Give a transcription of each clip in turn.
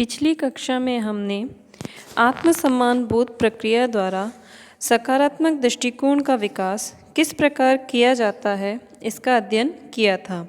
पिछली कक्षा में हमने आत्मसम्मान बोध प्रक्रिया द्वारा सकारात्मक दृष्टिकोण का विकास किस प्रकार किया जाता है इसका अध्ययन किया था।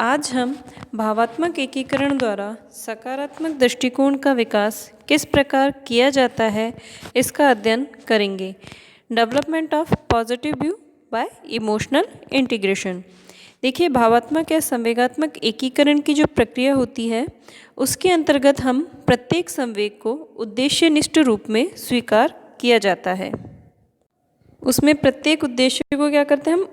आज हम भावात्मक एकीकरण द्वारा सकारात्मक दृष्टिकोण का विकास किस प्रकार किया जाता है इसका अध्ययन करेंगे। Development of positive view bye emotional integration. देखिए, भावात्मक या संवेगात्मक एकीकरण की जो प्रक्रिया होती है उसके अंतर्गत हम प्रत्येक संवेग को उद्देश्यनिष्ठ रूप में स्वीकार किया जाता है। उसमें प्रत्येक उद्देश्य को क्या करते हैं हम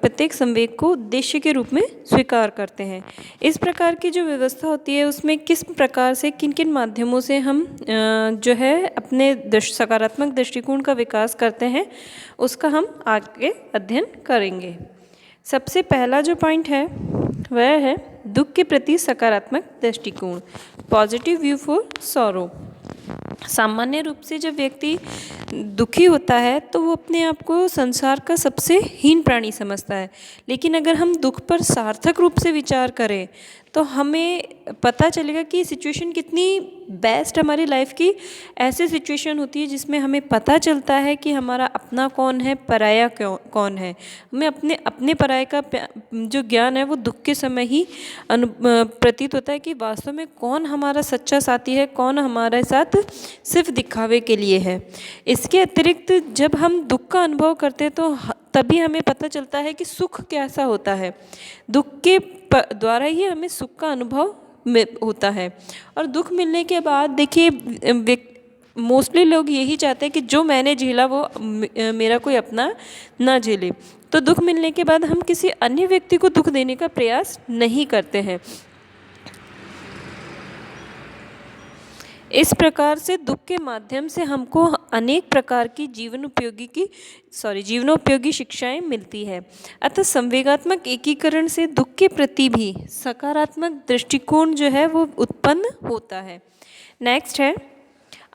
प्रत्येक संवेग को उद्देश्य के रूप में स्वीकार करते हैं। इस प्रकार की जो व्यवस्था होती है उसमें किस प्रकार से किन किन माध्यमों से हम जो है अपने सकारात्मक दृष्टिकोण का विकास करते हैं उसका हम आगे अध्ययन करेंगे। सबसे पहला जो पॉइंट है वह है दुख के प्रति सकारात्मक दृष्टिकोण, पॉजिटिव व्यू फॉर सॉरो। सामान्य रूप से जब व्यक्ति दुखी होता है तो वो अपने आप को संसार का सबसे हीन प्राणी समझता है, लेकिन अगर हम दुख पर सार्थक रूप से विचार करें तो हमें पता चलेगा कि सिचुएशन कितनी बेस्ट हमारी लाइफ की ऐसी सिचुएशन होती है जिसमें हमें पता चलता है कि हमारा अपना कौन है, पराया कौन है। हमें अपने पराये का जो ज्ञान है वो दुख के समय ही प्रतीत होता है कि वास्तव में कौन हमारा सच्चा साथी है, कौन हमारे साथ सिर्फ दिखावे के लिए है। इसके अतिरिक्त जब हम दुख का अनुभव करते हैं तो तभी हमें पता चलता है कि सुख कैसा होता है। दुख के द्वारा ही हमें सुख का अनुभव होता है। और दुख मिलने के बाद देखिए, मोस्टली लोग यही चाहते हैं कि जो मैंने झेला वो मेरा कोई अपना ना झेले। तो दुख मिलने के बाद हम किसी अन्य व्यक्ति को दुख देने का प्रयास नहीं करते हैं। इस प्रकार से दुख के माध्यम से हमको अनेक प्रकार की जीवनोपयोगी शिक्षाएं मिलती है। अतः संवेगात्मक एकीकरण से दुख के प्रति भी सकारात्मक दृष्टिकोण जो है वो उत्पन्न होता है। नेक्स्ट है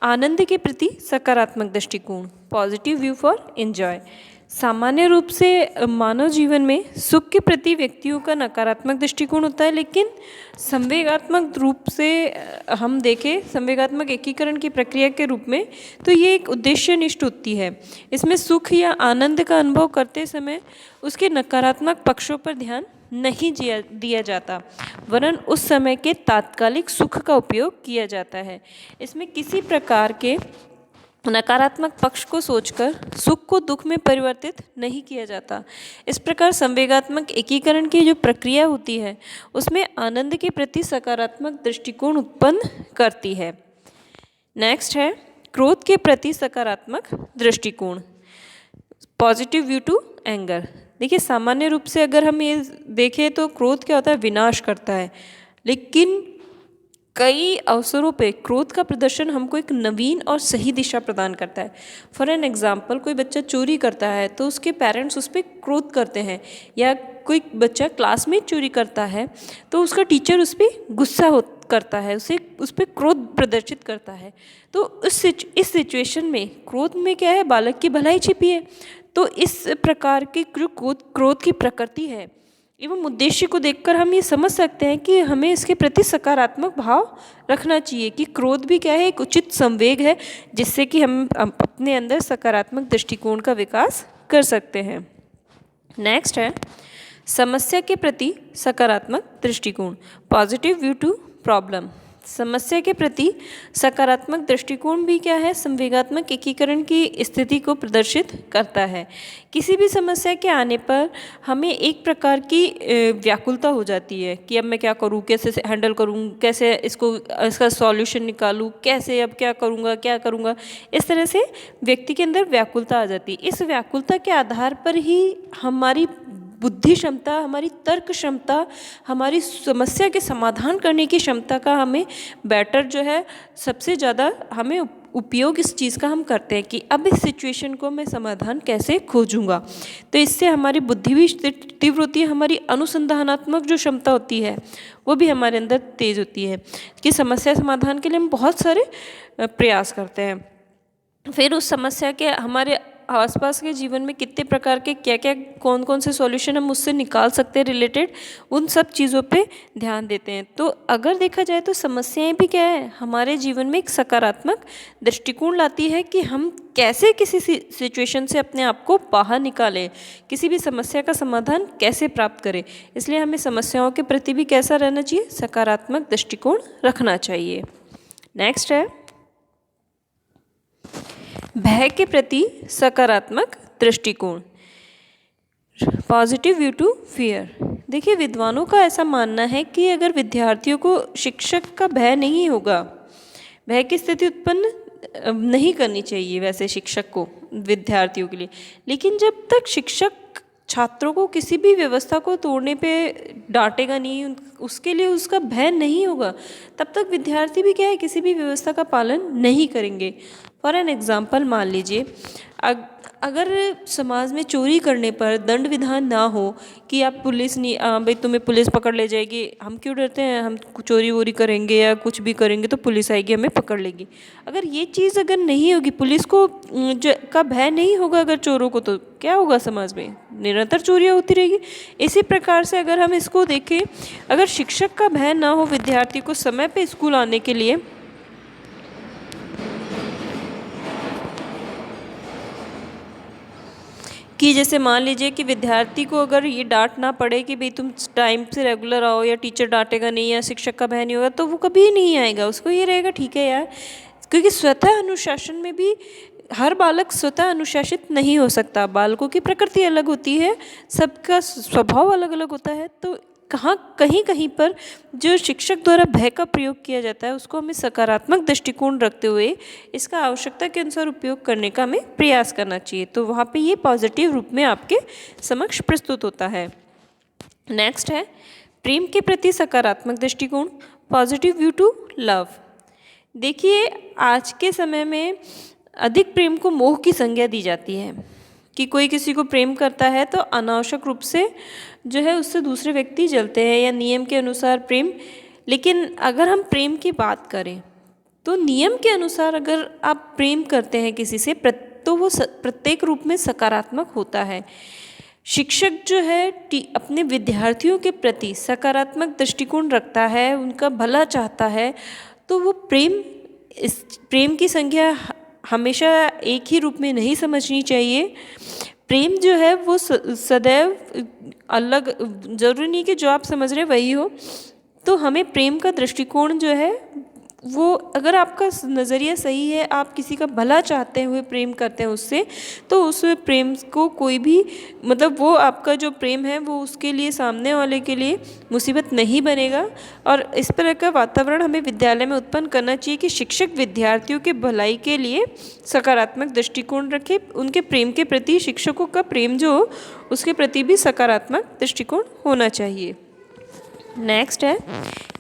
आनंद के प्रति सकारात्मक दृष्टिकोण, पॉजिटिव व्यू फॉर एंजॉय। सामान्य रूप से मानव जीवन में सुख के प्रति व्यक्तियों का नकारात्मक दृष्टिकोण होता है, लेकिन संवेगात्मक रूप से हम देखें संवेगात्मक एकीकरण की प्रक्रिया के रूप में तो ये एक उद्देश्यनिष्ठ होती है। इसमें सुख या आनंद का अनुभव करते समय उसके नकारात्मक पक्षों पर ध्यान नहीं दिया जाता, वरन उस समय के तात्कालिक सुख का उपयोग किया जाता है। इसमें किसी प्रकार के नकारात्मक पक्ष को सोचकर सुख को दुख में परिवर्तित नहीं किया जाता। इस प्रकार संवेगात्मक एकीकरण की जो प्रक्रिया होती है उसमें आनंद के प्रति सकारात्मक दृष्टिकोण उत्पन्न करती है। नेक्स्ट है क्रोध के प्रति सकारात्मक दृष्टिकोण, पॉजिटिव व्यू टू एंगर। देखिए, सामान्य रूप से अगर हम ये देखें तो क्रोध क्या होता है, विनाश करता है, लेकिन कई अवसरों पे क्रोध का प्रदर्शन हमको एक नवीन और सही दिशा प्रदान करता है। फॉर एन एग्जाम्पल, कोई बच्चा चोरी करता है तो उसके पेरेंट्स उस पर क्रोध करते हैं, या कोई बच्चा क्लास में चोरी करता है तो उसका टीचर उस पर गुस्सा करता है, उस पर क्रोध प्रदर्शित करता है। तो इस सिचुएशन में क्रोध में क्या है, बालक की भलाई छिपी है। तो इस प्रकार की जो क्रोध की प्रकृति है एवं उद्देश्य को देखकर हम ये समझ सकते हैं कि हमें इसके प्रति सकारात्मक भाव रखना चाहिए कि क्रोध भी क्या है, एक उचित संवेग है जिससे कि हम अपने अंदर सकारात्मक दृष्टिकोण का विकास कर सकते हैं। नेक्स्ट है समस्या के प्रति सकारात्मक दृष्टिकोण, पॉजिटिव व्यू टू प्रॉब्लम। समस्या के प्रति सकारात्मक दृष्टिकोण भी क्या है, संवेगात्मक एकीकरण की स्थिति को प्रदर्शित करता है। किसी भी समस्या के आने पर हमें एक प्रकार की व्याकुलता हो जाती है कि अब मैं क्या करूं, कैसे हैंडल करूं, कैसे इसका सॉल्यूशन निकालूं, कैसे अब क्या करूंगा। इस तरह से व्यक्ति के अंदर व्याकुलता आ जाती है। इस व्याकुलता के आधार पर ही हमारी बुद्धि क्षमता, हमारी तर्क क्षमता, हमारी समस्या के समाधान करने की क्षमता का हमें बेटर जो है सबसे ज़्यादा हमें उपयोग इस चीज़ का हम करते हैं कि अब इस सिचुएशन को मैं समाधान कैसे खोजूंगा। तो इससे हमारी बुद्धि भी तीव्र होती है, हमारी अनुसंधानात्मक जो क्षमता होती है वो भी हमारे अंदर तेज होती है कि समस्या समाधान के लिए हम बहुत सारे प्रयास करते हैं। फिर उस समस्या के हमारे आसपास के जीवन में कितने प्रकार के क्या क्या कौन कौन से सॉल्यूशन हम उससे निकाल सकते हैं रिलेटेड, उन सब चीज़ों पे ध्यान देते हैं। तो अगर देखा जाए तो समस्याएं भी क्या है, हमारे जीवन में एक सकारात्मक दृष्टिकोण लाती है कि हम कैसे किसी सिचुएशन से अपने आप को बाहर निकालें, किसी भी समस्या का समाधान कैसे प्राप्त करें। इसलिए हमें समस्याओं के प्रति भी कैसा रहना चाहिए, सकारात्मक दृष्टिकोण रखना चाहिए। नेक्स्ट है भय के प्रति सकारात्मक दृष्टिकोण, पॉजिटिव व्यू टू फियर। देखिए, विद्वानों का ऐसा मानना है कि अगर विद्यार्थियों को शिक्षक का भय नहीं होगा, भय की स्थिति उत्पन्न नहीं करनी चाहिए वैसे शिक्षक को विद्यार्थियों के लिए, लेकिन जब तक शिक्षक छात्रों को किसी भी व्यवस्था को तोड़ने पे डांटेगा नहीं, उसके लिए उसका भय नहीं होगा, तब तक विद्यार्थी भी क्या है, किसी भी व्यवस्था का पालन नहीं करेंगे। फॉर एन एग्जाम्पल मान लीजिए, अगर समाज में चोरी करने पर दंड विधान ना हो कि आप पुलिस नहीं, भाई तुम्हें पुलिस पकड़ ले जाएगी, हम क्यों डरते हैं, हम चोरी वोरी करेंगे या कुछ भी करेंगे तो पुलिस आएगी हमें पकड़ लेगी। अगर ये चीज़ अगर नहीं होगी, पुलिस को का भय नहीं होगा अगर चोरों को, तो क्या होगा, समाज में निरंतर चोरियाँ होती रहेगी। इसी प्रकार से अगर हम इसको देखें, अगर शिक्षक का भय ना हो विद्यार्थी को समय पे स्कूल आने के लिए, कि जैसे मान लीजिए कि विद्यार्थी को अगर ये डांट ना पड़े कि भाई तुम टाइम से रेगुलर आओ, या टीचर डांटेगा नहीं या शिक्षक का भय नहीं होगा, तो वो कभी नहीं आएगा। उसको ये रहेगा ठीक है यार, क्योंकि स्वतः अनुशासन में भी हर बालक स्वतः अनुशासित नहीं हो सकता, बालकों की प्रकृति अलग होती है, सबका स्वभाव अलग अलग होता है। तो कहीं कहीं पर जो शिक्षक द्वारा भय का प्रयोग किया जाता है उसको हमें सकारात्मक दृष्टिकोण रखते हुए इसका आवश्यकता के अनुसार उपयोग करने का हमें प्रयास करना चाहिए। तो वहाँ पे ये पॉजिटिव रूप में आपके समक्ष प्रस्तुत होता है। नेक्स्ट है प्रेम के प्रति सकारात्मक दृष्टिकोण, पॉजिटिव व्यू टू लव। देखिए, आज के समय में अधिक प्रेम को मोह की संज्ञा दी जाती है कि कोई किसी को प्रेम करता है तो अनावश्यक रूप से जो है उससे दूसरे व्यक्ति जलते हैं या नियम के अनुसार प्रेम। लेकिन अगर हम प्रेम की बात करें तो नियम के अनुसार अगर आप प्रेम करते हैं किसी से तो वो प्रत्येक रूप में सकारात्मक होता है। शिक्षक जो है अपने विद्यार्थियों के प्रति सकारात्मक दृष्टिकोण रखता है, उनका भला चाहता है, तो वो इस प्रेम की संज्ञा हमेशा एक ही रूप में नहीं समझनी चाहिए। प्रेम जो है वो सदैव अलग, जरूरी नहीं कि जो आप समझ रहे वही हो। तो हमें प्रेम का दृष्टिकोण जो है वो, अगर आपका नज़रिया सही है, आप किसी का भला चाहते हुए प्रेम करते हैं उससे, तो उस प्रेम को कोई भी, मतलब वो आपका जो प्रेम है वो उसके लिए, सामने वाले के लिए मुसीबत नहीं बनेगा। और इस तरह का वातावरण हमें विद्यालय में उत्पन्न करना चाहिए कि शिक्षक विद्यार्थियों के भलाई के लिए सकारात्मक दृष्टिकोण रखे, उनके प्रेम के प्रति, शिक्षकों का प्रेम जो उसके प्रति भी सकारात्मक दृष्टिकोण होना चाहिए। नेक्स्ट है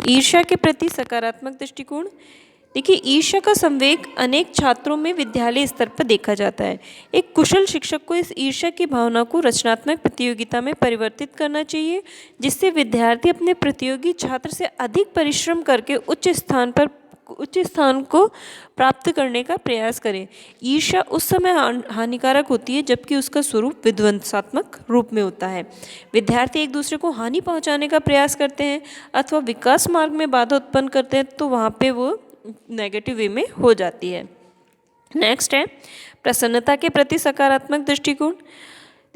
ईर्ष्या के प्रति सकारात्मक दृष्टिकोण। देखिए, ईर्ष्या का संवेग अनेक छात्रों में विद्यालय स्तर पर देखा जाता है। एक कुशल शिक्षक को इस ईर्ष्या की भावना को रचनात्मक प्रतियोगिता में परिवर्तित करना चाहिए, जिससे विद्यार्थी अपने प्रतियोगी छात्र से अधिक परिश्रम करके उच्च स्थान को प्राप्त करने का प्रयास करें। ईर्ष्या उस समय हानिकारक होती है जबकि उसका स्वरूप विध्वंसात्मक रूप में होता है। विद्यार्थी एक दूसरे को हानि पहुंचाने का प्रयास करते हैं अथवा विकास मार्ग में बाधा उत्पन्न करते हैं, तो वहाँ पे वो नेगेटिव वे में हो जाती है। नेक्स्ट है प्रसन्नता के प्रति सकारात्मक दृष्टिकोण।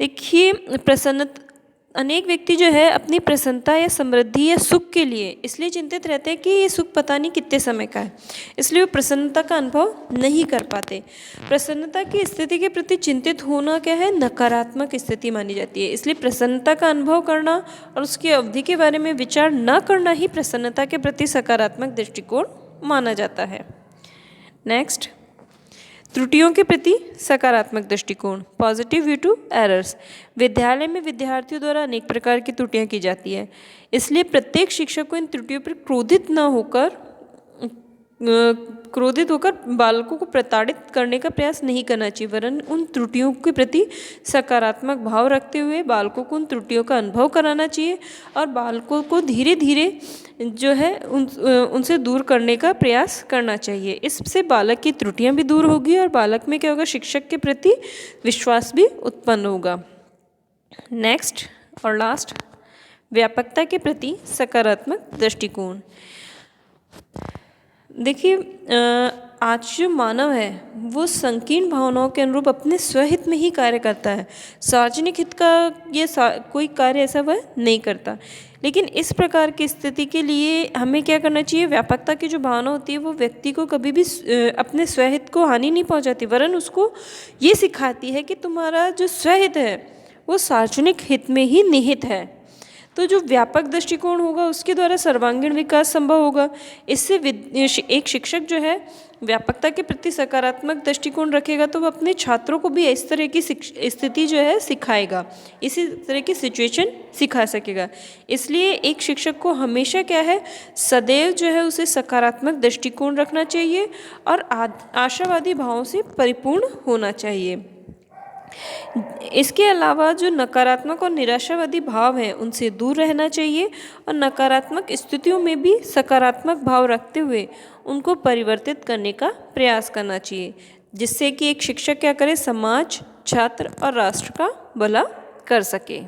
देखिए, अनेक व्यक्ति जो है अपनी प्रसन्नता या समृद्धि या सुख के लिए इसलिए चिंतित रहते हैं कि ये सुख पता नहीं कितने समय का है, इसलिए वो प्रसन्नता का अनुभव नहीं कर पाते। प्रसन्नता की स्थिति के प्रति चिंतित होना क्या है, नकारात्मक स्थिति मानी जाती है। इसलिए प्रसन्नता का अनुभव करना और उसकी अवधि के बारे में विचार न करना ही प्रसन्नता के प्रति सकारात्मक दृष्टिकोण माना जाता है। नेक्स्ट, त्रुटियों के प्रति सकारात्मक दृष्टिकोण, पॉजिटिव व्यू टू एरर्स। विद्यालय में विद्यार्थियों द्वारा अनेक प्रकार की त्रुटियां की जाती है, इसलिए प्रत्येक शिक्षक को इन त्रुटियों पर क्रोधित न होकर क्रोधित होकर बालकों को प्रताड़ित करने का प्रयास नहीं करना चाहिए, वरन उन त्रुटियों के प्रति सकारात्मक भाव रखते हुए बालकों को उन त्रुटियों का अनुभव कराना चाहिए और बालकों को धीरे धीरे जो है उनसे दूर करने का प्रयास करना चाहिए। इससे बालक की त्रुटियां भी दूर होगी और बालक में क्या होगा, शिक्षक के प्रति विश्वास भी उत्पन्न होगा। नेक्स्ट और लास्ट, व्यापकता के प्रति सकारात्मक दृष्टिकोण। देखिए, आज जो मानव है वो संकीर्ण भावनाओं के अनुरूप अपने स्वहित में ही कार्य करता है, सार्वजनिक हित का ये कोई कार्य ऐसा वह नहीं करता। लेकिन इस प्रकार की स्थिति के लिए हमें क्या करना चाहिए, व्यापकता की जो भावना होती है वो व्यक्ति को कभी भी अपने स्वहित को हानि नहीं पहुंचाती, वरन उसको ये सिखाती है कि तुम्हारा जो स्वहित है वो सार्वजनिक हित में ही निहित है। तो जो व्यापक दृष्टिकोण होगा उसके द्वारा सर्वांगीण विकास संभव होगा। इससे एक शिक्षक जो है व्यापकता के प्रति सकारात्मक दृष्टिकोण रखेगा तो वह अपने छात्रों को भी इस तरह की स्थिति जो है सिखाएगा, इसी तरह की सिचुएशन सिखा सकेगा। इसलिए एक शिक्षक को हमेशा क्या है, सदैव जो है उसे सकारात्मक दृष्टिकोण रखना चाहिए और आशावादी भावों से परिपूर्ण होना चाहिए। इसके अलावा जो नकारात्मक और निराशावादी भाव हैं उनसे दूर रहना चाहिए और नकारात्मक स्थितियों में भी सकारात्मक भाव रखते हुए उनको परिवर्तित करने का प्रयास करना चाहिए, जिससे कि एक शिक्षक क्या करे, समाज, छात्र और राष्ट्र का भला कर सके।